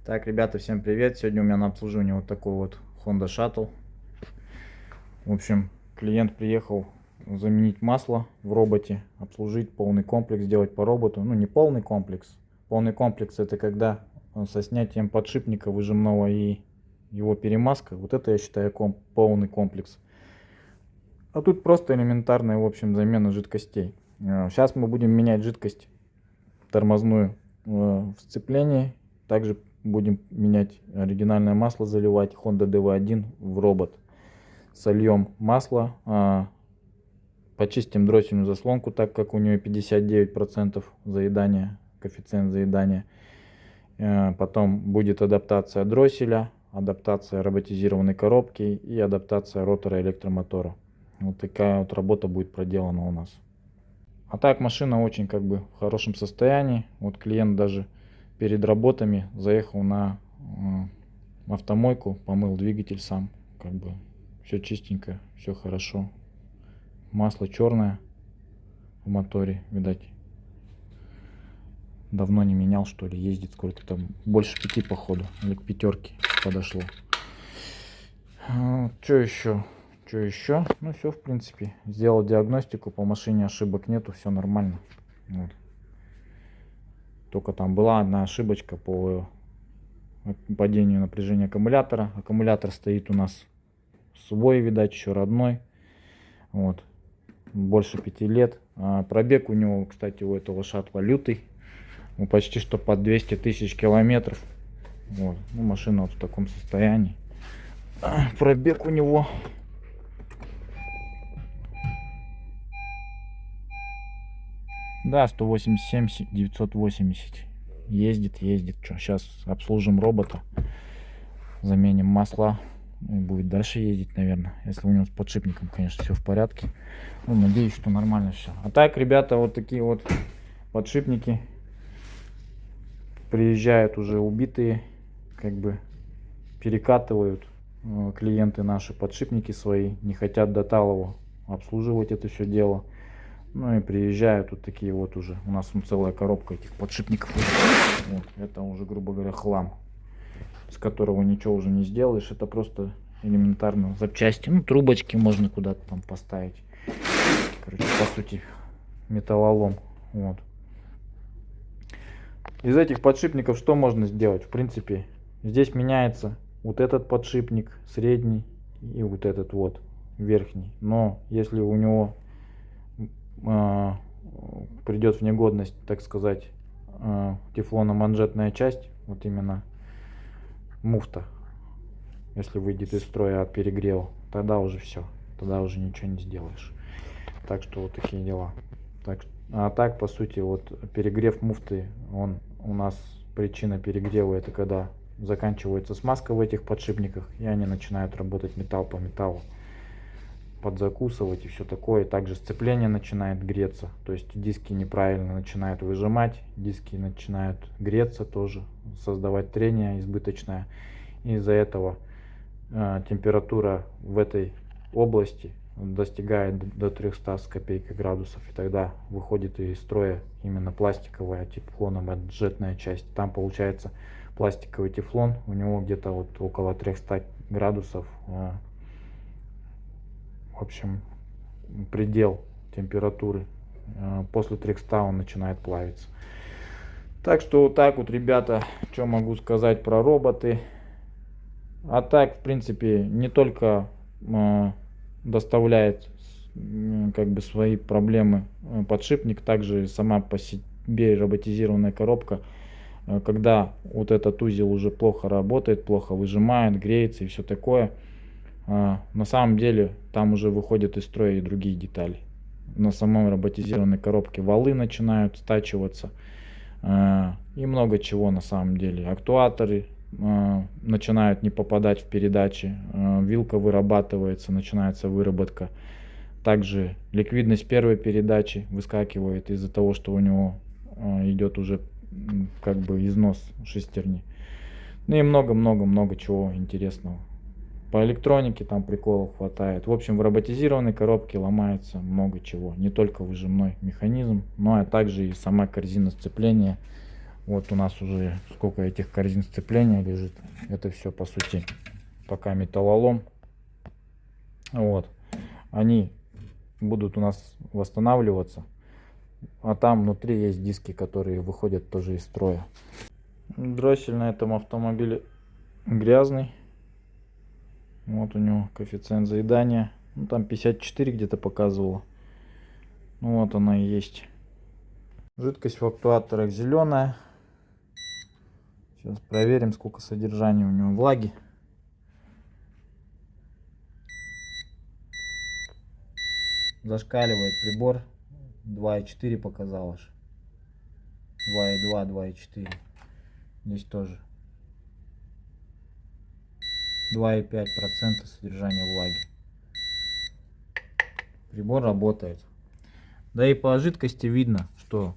Так, ребята, всем привет! Сегодня у меня на обслуживании вот такой вот Honda Shuttle. В общем, клиент приехал заменить масло в роботе, обслужить полный комплекс, сделать по роботу. Ну, не полный комплекс. Полный комплекс — это когда со снятием подшипника выжимного и его перемазка. Вот это я считаю полный комплекс. А тут просто элементарная, в общем, замена жидкостей. Сейчас мы будем менять жидкость тормозную в сцеплении. Также будем менять оригинальное масло, заливать Honda DV1 в робот. Сольем масло, почистим дроссельную заслонку, так как у нее 59% заедания, коэффициент заедания. Потом будет адаптация дросселя, адаптация роботизированной коробки и адаптация ротора электромотора. Вот такая вот работа будет проделана у нас. А так машина очень в хорошем состоянии. Вот клиент даже перед работами заехал на автомойку, помыл двигатель сам. Все чистенько, все хорошо. Масло черное в моторе, видать. Давно не менял, что ли, ездит сколько там, больше 5 походу, или к 5 подошло. Что еще? Ну все, в принципе, сделал диагностику по машине, ошибок нету, все нормально. Вот. Только там была одна ошибочка по падению напряжения аккумулятора. Аккумулятор стоит у нас свой, видать, еще родной. Вот. Больше 5 лет. Пробег у него, кстати, у этого шаттла лютый. Почти что под 200 тысяч километров. Вот. Ну, машина вот в таком состоянии. Пробег у него... Да, 187 980. Ездит. Что, сейчас обслужим робота. Заменим масла. И будет дальше ездить, наверное. Если у него с подшипником, конечно, все в порядке. Ну, надеюсь, что нормально все. А так, ребята, вот такие вот подшипники. Приезжают уже убитые. Перекатывают клиенты наши подшипники свои. Не хотят до талого обслуживать это все дело. Ну и приезжают вот такие вот уже. У нас целая коробка этих подшипников. Вот. Это уже, грубо говоря, хлам, с которого ничего уже не сделаешь. Это просто элементарно запчасти. Ну, трубочки можно куда-то там поставить. Короче, по сути, металлолом. Вот. Из этих подшипников что можно сделать? В принципе, здесь меняется вот этот подшипник, средний, и вот этот вот, верхний. Но если у него придет в негодность, так сказать, тефлономанжетная часть, вот именно муфта, если выйдет из строя от перегрева, тогда уже все, тогда уже ничего не сделаешь. Так что вот такие дела. А так, по сути, вот перегрев муфты, он у нас, причина перегрева — это когда заканчивается смазка в этих подшипниках, и они начинают работать металл по металлу, подзакусывать и все такое. Также сцепление начинает греться, то есть диски неправильно начинают выжимать, диски начинают греться тоже, создавать трение избыточное. Из-за этого температура в этой области достигает до 300 с копейкой градусов, и тогда выходит из строя именно пластиковая тефлономанжетная часть. Там получается пластиковый тефлон, у него где-то вот около 300 градусов. В общем, предел температуры. После 300 он начинает плавиться. Так что вот так вот, ребята, что могу сказать про роботы. А так, в принципе, не только доставляет свои проблемы подшипник, также сама по себе роботизированная коробка. Когда вот этот узел уже плохо работает, плохо выжимает, греется и все такое, на самом деле там уже выходят из строя и другие детали. На самой роботизированной коробке валы начинают стачиваться и много чего на самом деле. Актуаторы начинают не попадать в передачи, вилка вырабатывается, начинается выработка. Также ликвидность первой передачи выскакивает из-за того, что у него идет уже износ шестерни. Ну и много чего интересного. По электронике там приколов хватает. В общем, в роботизированной коробке ломается много чего. Не только выжимной механизм, но и также и сама корзина сцепления Вот у нас уже сколько этих корзин сцепления лежит. Это все по сути пока металлолом. Вот. Они будут у нас восстанавливаться. А там внутри есть диски, которые выходят тоже из строя. Дроссель на этом автомобиле грязный. Вот у него коэффициент заедания. Ну, там 54 где-то показывало. Ну, вот она и есть. Жидкость в актуаторах зеленая. Сейчас проверим, сколько содержания у него влаги. Зашкаливает прибор. 2,4 показал аж. 2,2, 2,4. Здесь тоже 2,5% содержания влаги. Прибор работает. Да и по жидкости видно, что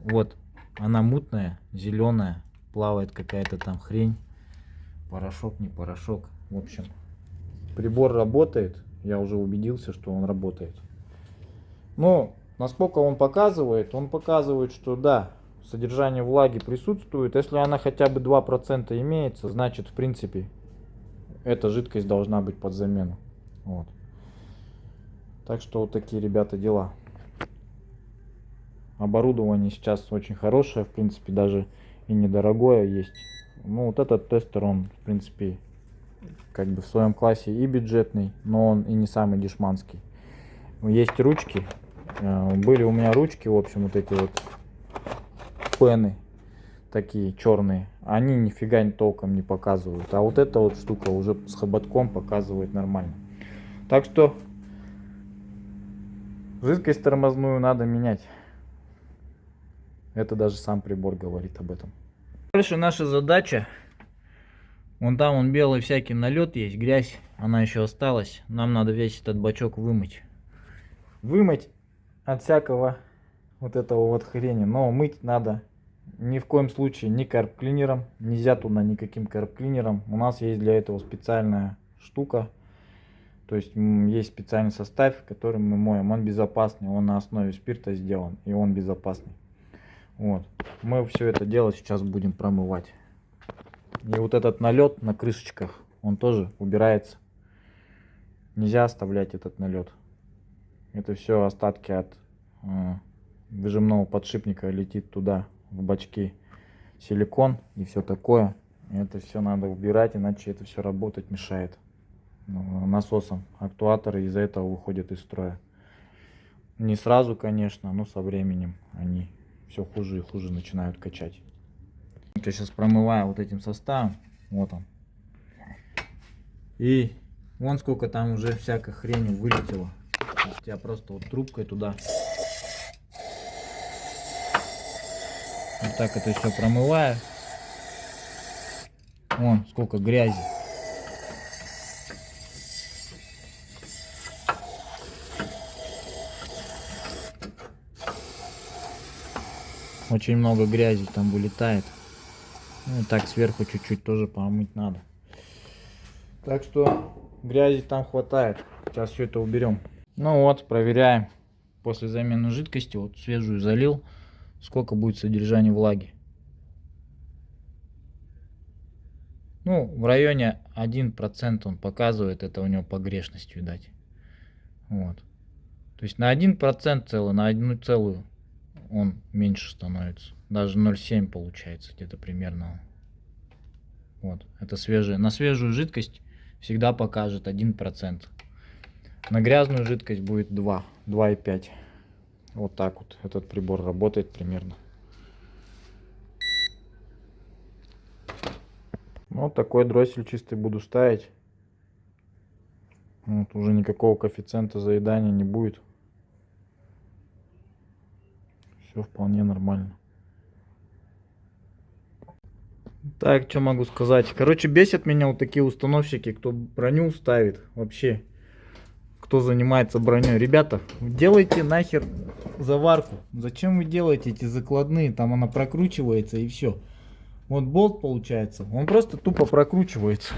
вот она мутная, зеленая, плавает какая-то там хрень. Порошок, не порошок. В общем, прибор работает. Я уже убедился, что он работает. Но насколько он показывает, что да, содержание влаги присутствует. Если она хотя бы 2% имеется, значит, в принципе, эта жидкость должна быть под замену. Вот. Так что вот такие, ребята, дела. Оборудование сейчас очень хорошее, в принципе, даже и недорогое есть. Ну, вот этот тестер, он, в принципе, как бы в своем классе и бюджетный, но он и не самый дешманский. Есть ручки. Были у меня ручки, в общем, вот эти вот пены, такие черные. Они нифига толком не показывают. А вот эта вот штука уже с хоботком показывает нормально. Так что жидкость тормозную надо менять. Это даже сам прибор говорит об этом. Дальше наша задача. Вон там он белый всякий налет есть, грязь. Она еще осталась. Нам надо весь этот бачок вымыть. Вымыть от всякого вот этого вот хрени. Но мыть надо ни в коем случае не карб-клинером. Нельзя туда никаким карб-клинером. У нас есть для этого специальная штука. То есть есть специальный состав, которым мы моем. Он безопасный. Он на основе спирта сделан. И он безопасный. Вот. Мы все это дело сейчас будем промывать. И вот этот налет на крышечках, он тоже убирается. Нельзя оставлять этот налет. Это все остатки от выжимного подшипника летит туда, в бачки. Силикон и все такое. Это все надо убирать, иначе это все работать мешает. Насосом. Актуаторы из-за этого выходят из строя. Не сразу, конечно, но со временем они все хуже и хуже начинают качать. Я сейчас промываю вот этим составом. Вот он. И вон сколько там уже всякой хрени вылетело. Я просто вот трубкой туда. Вот так это все промываю. Вон сколько грязи. Очень много грязи там вылетает. Ну и так сверху чуть-чуть тоже помыть надо. Так что грязи там хватает. Сейчас все это уберем. Ну вот, проверяем. После замены жидкости, вот свежую залил, сколько будет содержание влаги. Ну, в районе 1% он показывает, это у него погрешность, видать. Вот. То есть на 1% целый, на 1 он меньше становится. Даже 0,7 получается где-то примерно. Вот, это свежая. На свежую жидкость всегда покажет 1%. На грязную жидкость будет 2,5. Вот так вот этот прибор работает примерно. Вот такой дроссель чистый буду ставить. Вот, уже никакого коэффициента заедания не будет. Все вполне нормально. Так, что могу сказать? Короче, бесят меня вот такие установщики, кто броню ставит вообще. Кто занимается броней. Ребята, делайте нахер заварку. Зачем вы делаете эти закладные? Там она прокручивается и все. Вот болт получается. Он просто тупо прокручивается.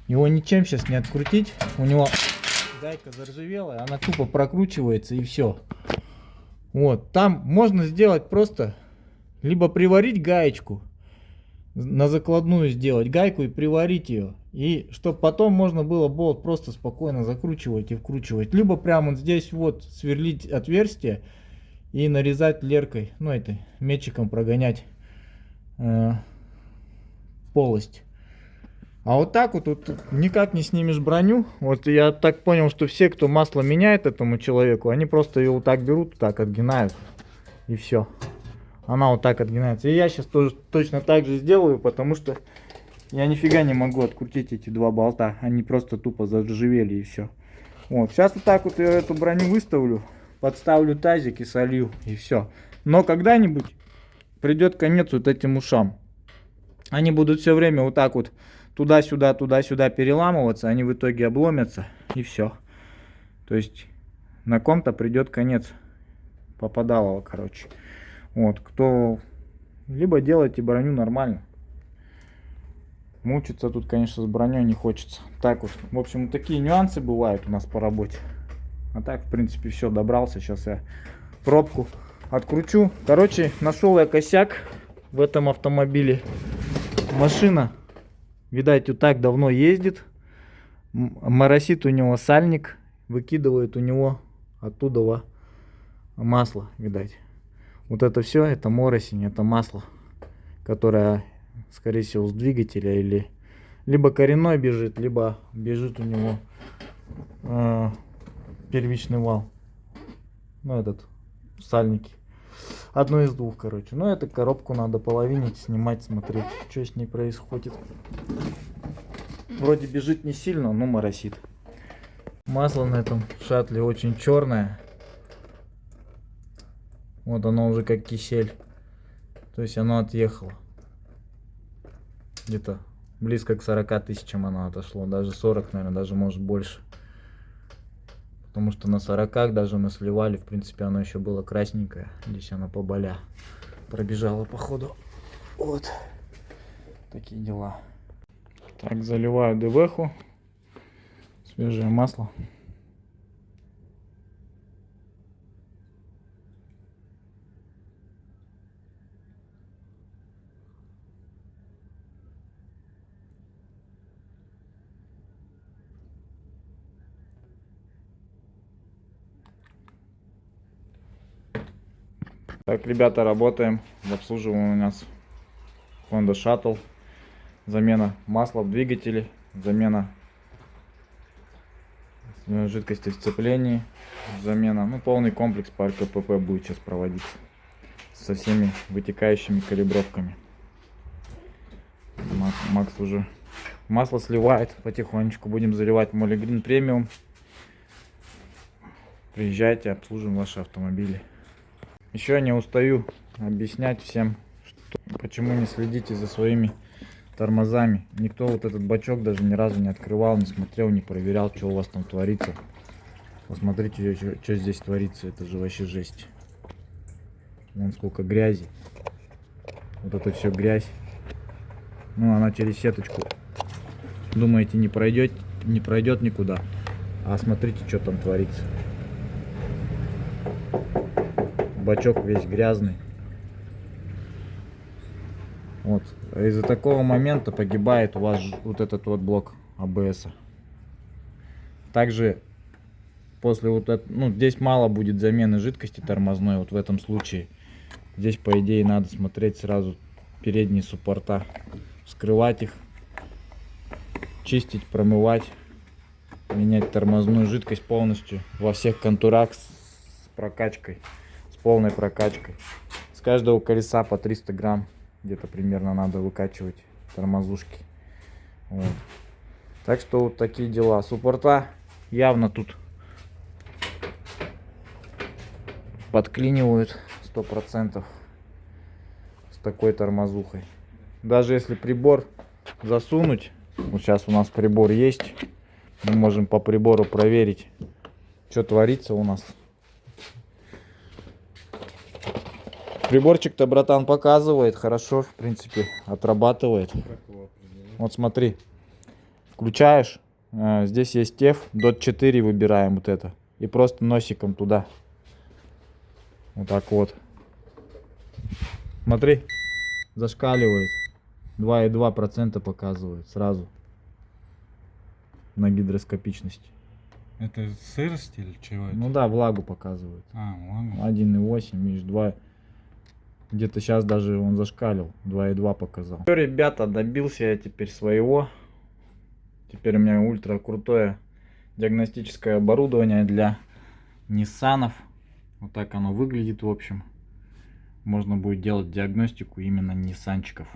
Его ничем сейчас не открутить. У него гайка заржавелая. Она тупо прокручивается и все. Вот. Там можно сделать просто Либо приварить гаечку, на закладную сделать гайку и приварить ее. И чтобы потом можно было болт просто спокойно закручивать и вкручивать. Либо прямо вот здесь вот сверлить отверстие и нарезать леркой, ну этой метчиком прогонять полость. А вот так вот тут никак не снимешь броню. Вот я так понял, что все, кто масло меняет этому человеку, они просто ее вот так берут, вот так отгинают. И все. Она вот так отгинается. И я сейчас тоже точно так же сделаю, потому что я нифига не могу открутить эти два болта. Они просто тупо заржавели и все. Вот. Сейчас вот так вот я эту броню выставлю, подставлю тазик и солью. И все. Но когда-нибудь придет конец вот этим ушам. Они будут все время вот так вот туда-сюда переламываться, они в итоге обломятся и все. То есть на ком-то придет конец. Попадалово, короче. Вот, кто... Либо делайте броню нормально. Мучиться тут, конечно, с броней не хочется. Так вот, в общем, такие нюансы бывают у нас по работе. А так, в принципе, все, добрался. Сейчас я пробку откручу. Короче, нашел я косяк в этом автомобиле. Машина, видать, вот так давно ездит. Моросит у него сальник. Выкидывает у него оттуда масло, видать. Вот это все, это моросень, это масло, которое, скорее всего, с двигателя или либо коренной бежит, либо бежит у него первичный вал. Ну, этот, сальники. Одно из двух, короче. Ну, эту коробку надо половинить, снимать, смотреть, что с ней происходит. Вроде бежит не сильно, но моросит. Масло на этом шаттле очень черное. Вот оно уже как кисель. То есть оно отъехало. Где-то близко к 40 тысячам оно отошло. Даже 40, наверное, даже может больше. Потому что на 40 даже мы сливали. В принципе, оно еще было красненькое. Здесь оно поболя пробежало походу. Вот. Такие дела. Так, заливаю ДВХу. Свежее масло. Так, ребята, работаем в обслуживании. У нас Honda Shuttle. Замена масла в двигателе, замена жидкости в сцеплении, замена, ну, полный комплекс по РКПП будет сейчас проводиться со всеми вытекающими калибровками. Макс уже масло сливает потихонечку. Будем заливать Molegrin премиум. Приезжайте, обслужим ваши автомобили. Еще не устаю объяснять всем, почему не следите за своими тормозами. Никто вот этот бачок даже ни разу не открывал, не смотрел, не проверял, что у вас там творится. Посмотрите, что здесь творится. Это же вообще жесть. Вон сколько грязи. Вот это все грязь. Ну, она через сеточку, думаете, не пройдет никуда. А смотрите, что там творится. Бачок весь грязный. Вот. Из-за такого момента погибает у вас вот этот вот блок АБС. Также после вот этого, ну, здесь мало будет замены жидкости тормозной. Вот в этом случае здесь, по идее, надо смотреть сразу передние суппорта, вскрывать их, чистить, промывать, менять тормозную жидкость полностью во всех контурах с прокачкой, с полной прокачкой. С каждого колеса по 300 грамм где-то примерно надо выкачивать тормозушки. Вот. Так что вот такие дела. Суппорта явно тут подклинивают 100% с такой тормозухой. Даже если прибор засунуть, вот сейчас у нас прибор есть, мы можем по прибору проверить, что творится у нас. Приборчик-то, братан, показывает хорошо, в принципе, отрабатывает. Вот смотри, включаешь, здесь есть TEF, DOT 4 выбираем вот это. И просто носиком туда. Вот так вот. Смотри, зашкаливает. 2,2% показывает сразу на гидроскопичности. Это сырость или чего это? Ну да, влагу показывает. Влагу. 1,8, видишь, 2. Где-то сейчас даже он зашкалил. 2,2 показал. Все, ребята, добился я теперь своего. Теперь у меня ультра крутое диагностическое оборудование для Ниссанов. Вот так оно выглядит, в общем. Можно будет делать диагностику именно ниссанчиков.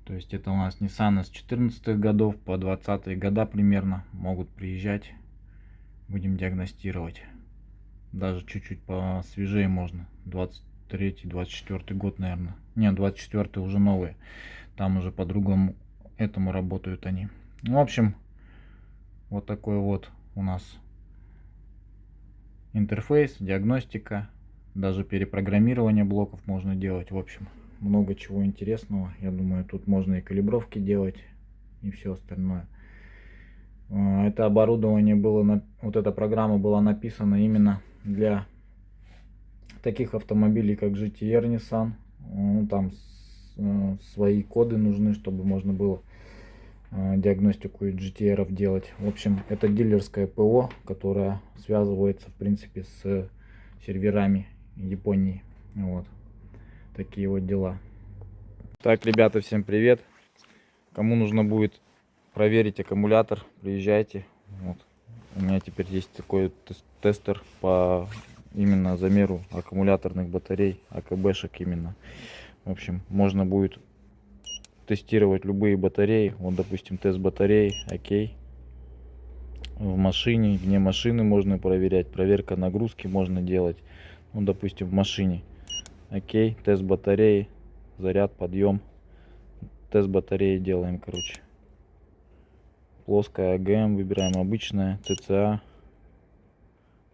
То есть это у нас Ниссаны с 14-х годов по 20-е года примерно могут приезжать. Будем диагностировать. Даже чуть-чуть посвежее можно. 23-й, 24-й год, наверное. Не, 24-й уже новые. Там уже по-другому этому работают они. В общем, вот такой вот у нас интерфейс, диагностика. Даже перепрограммирование блоков можно делать. В общем, много чего интересного. Я думаю, тут можно и калибровки делать, и все остальное. Это оборудование было, вот эта программа была написана именно для таких автомобилей, как GT-R Nissan. Ну, там свои коды нужны, чтобы можно было диагностику GT-R делать. В общем, это дилерское ПО, которое связывается, в принципе, с серверами Японии. Вот такие вот дела. Так, ребята, всем привет. Кому нужно будет проверить аккумулятор, приезжайте. Вот. У меня теперь есть такой тестер по именно замеру аккумуляторных батарей, АКБшек именно. В общем, можно будет тестировать любые батареи. Вот, допустим, тест батарей, окей. В машине, вне машины можно проверять. Проверка нагрузки можно делать. Ну, допустим, в машине. Окей, тест батареи, заряд, подъем. Тест батареи делаем, короче. Плоская АГМ выбираем, обычная, ЦЦА.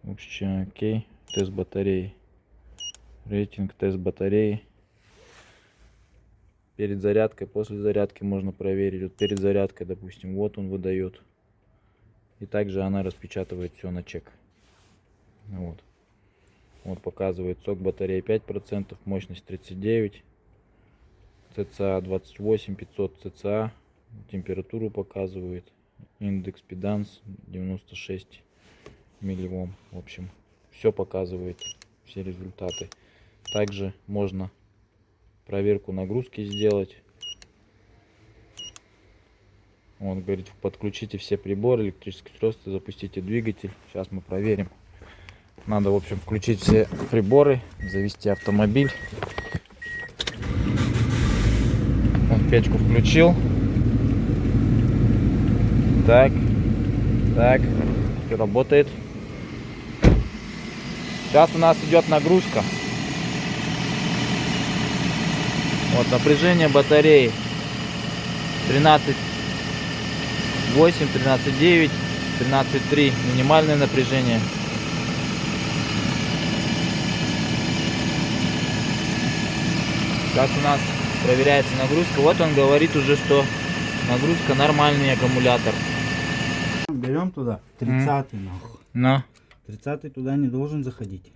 В общем, окей. Тест батареи. Рейтинг, тест батареи. Перед зарядкой, после зарядки можно проверить. Вот перед зарядкой, допустим, вот он выдает. И также она распечатывает все на чек. Вот. Вот показывает сок батареи 5%, мощность 39, ЦЦА 28, 500 ЦЦА, температуру показывает, индекс педанс 96 миллиом. В общем, все показывает, все результаты. Также можно проверку нагрузки сделать. Он говорит, подключите все приборы, электрические устройства, запустите двигатель. Сейчас мы проверим. Надо, в общем, включить все приборы, завести автомобиль. Он печку включил. Так, все работает. Сейчас у нас идет нагрузка. Вот напряжение батареи 13,8, 13,9, 13,3 минимальное напряжение. Сейчас у нас проверяется нагрузка. Вот он говорит уже, что нагрузка нормальный аккумулятор. Берем туда 30-й нахуй. Но. 30-й туда не должен заходить.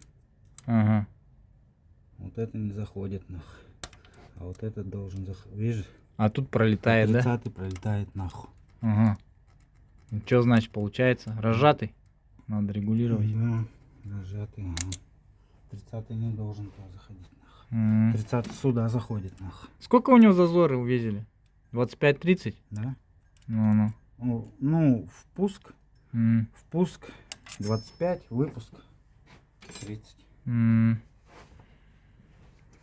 Ага. Вот это не заходит нахуй. А вот этот должен заходить. Видишь? А тут пролетает, да? 30-й пролетает нахуй. Ага. Что значит получается? Разжатый? Надо регулировать. Да, разжатый. Ага. 30-й не должен туда заходить нахуй. 30 сюда заходит нахуй. Сколько у него зазоры увидели? 25-30? Да? Ну. Ну, впуск. Впуск 25, выпуск 30.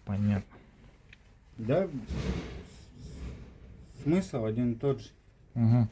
Понятно. Да, смысл один и тот же. Угу.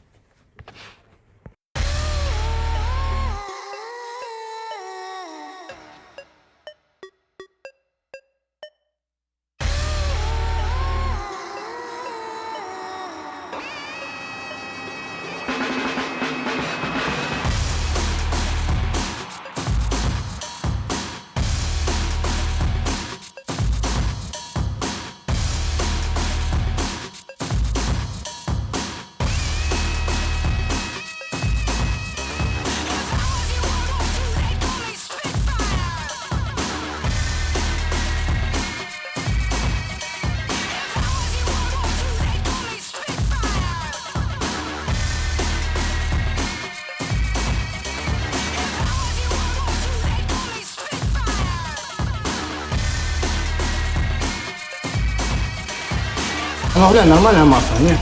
Ну, глянь, нормальное масло, не?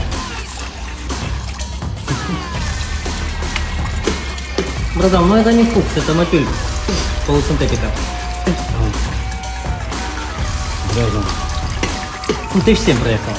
Братан, ну это не фукс, это мотыль. Полусинтетика. Грязно. Ну ты ж 7 проехал.